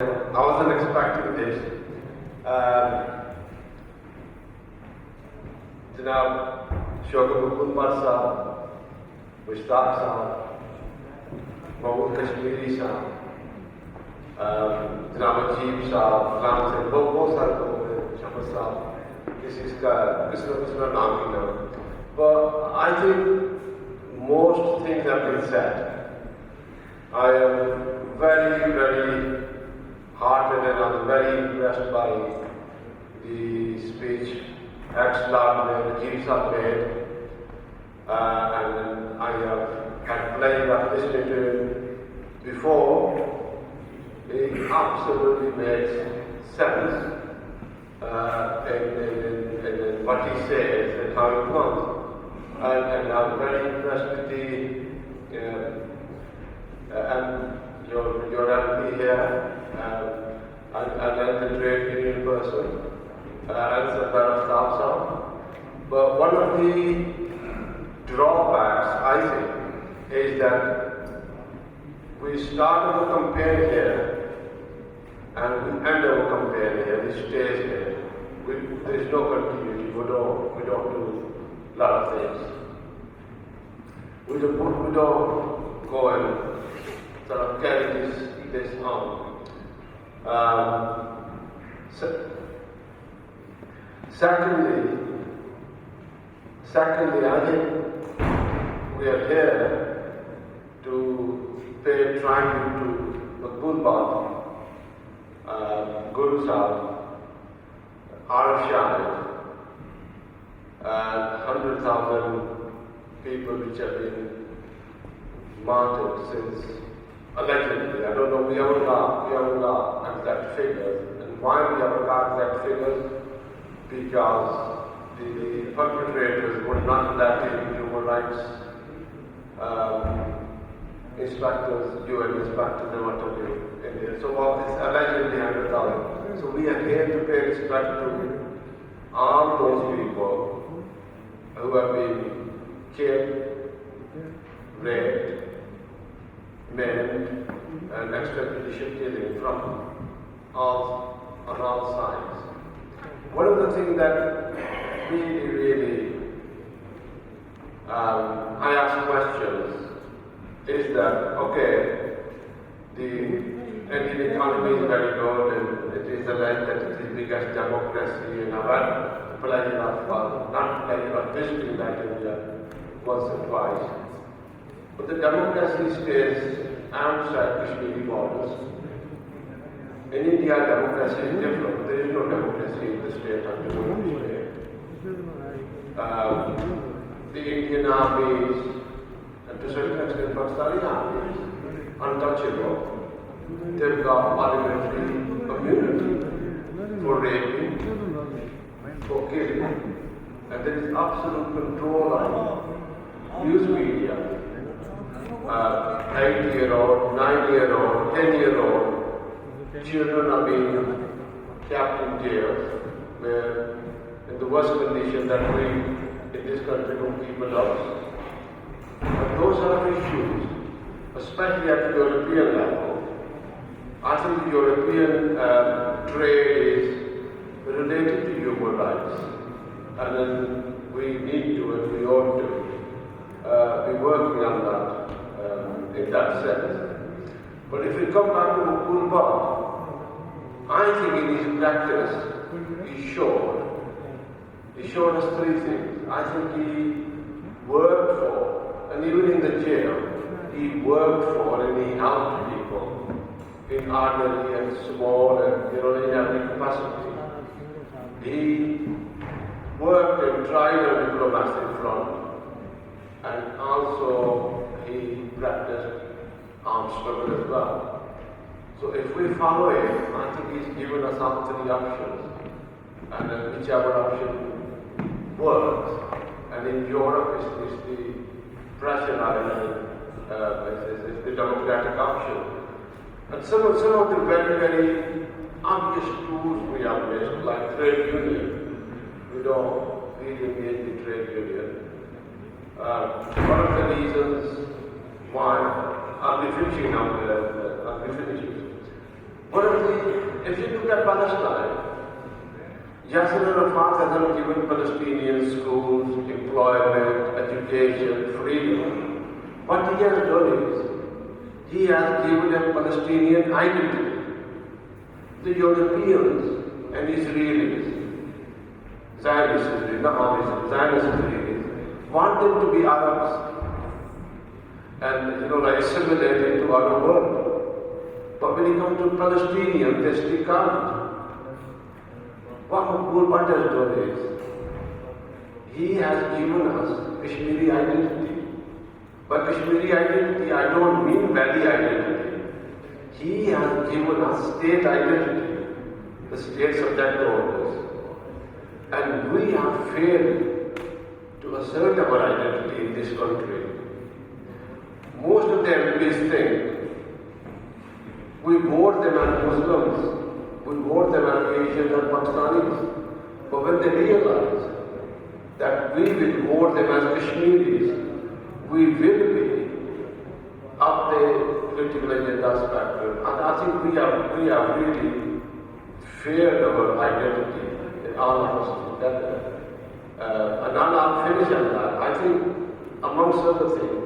I wasn't expecting this. जनाब शौकत हुकूमत साहब, मुश्ताक साहब, महमूद कश्मीरी साहब, जनाब अजीब साहब, फलाम से बहुत सारे लोग हैं, शफत साहब, किसी का नाम ही ना. But I think most things have been said. I am very heartened and I'm very impressed by the speech ex-Lord Ajib Sahab made, and I have had pleasure of listening to him before. It absolutely makes sense in what he says and how it comes. And I'm very impressed with your MP here, and the trade union person, and Sardar Aftab. But one of the drawbacks, I think, is that we start our campaign here, and we end our campaign here, we stay here. There is no continuity, we don't do a lot of things. We don't go and sort of carry this on. Secondly, I think we are here to pay tribute to Maqbool Bhat, Guru Sahib, Arif Shahid, and 100,000 people which have been martyred since, allegedly. I don't know, we haven't got exact figures. And why we haven't got exact figures? Because the perpetrators would not let in human rights inspectors, UN inspectors, and what have you in there. So it's allegedly 100,000. So we are here to pay respect to all those people who have been killed, raped, maimed, and extrajudicial killing on all sides. One of the things that really I ask questions is that, okay, the Indian economy is very good and it is alleged that it is the biggest democracy and I've had pleasure of, not pleasure of visiting that India once or twice. But the democracy stays outside Kashmiri borders. In India, democracy is different. There is no democracy in the state of Kashmir. The Indian armies, and to a certain extent Pakistani armies, untouchable. They've got parliamentary immunity for raping, for killing, and there is absolute control of news media. 8-year-old, 9-year-old, 10-year-old children are being kept in jails where in the worst condition that we in this country don't keep adults. But those are issues, especially at the European level. I think the European trade is related to human rights, and then we need to and we ought to be working on that in that sense. But if we come back to Maqbool Bhat, I think in his practice he showed us three things. I think he worked for, and even in the jail, he worked for and he helped people in ordinary and small and in every capacity. He worked and tried on the diplomatic front, and also he practiced armed struggle as well. So if we follow him, I think he's given us all three options, and then whichever option works. And in Europe, it's the Prussian island, it's the democratic option. And some of the very obvious tools we have missed, like trade union, we don't really engage the trade union. One of the reasons why, I'll be finishing now, If you look at Palestine, Yasser Arafat hasn't given Palestinians schools, employment, education, freedom. What he has done is, he has given a Palestinian identity. The Europeans and Israelis, Zionists, want them to be Arabs and like assimilated to our world. But when it comes to Palestinians, they stick out. What has done is, he has given us Kashmiri identity. By Kashmiri identity, I don't mean Valley identity. He has given us state identity, the state subject orders. And we have failed to assert our identity in this country. Most of the MPs think we vote them as Muslims, we vote them as Asians and Pakistanis. But when they realize that we will vote them as Kashmiris, we will be up the political agenda spectrum. And I think we have really failed our identity, all of us together. And now I'll finish on that. I think, amongst other things,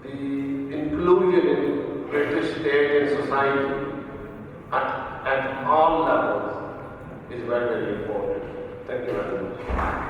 the inclusion in British state and society at all levels is very, very important. Thank you very much.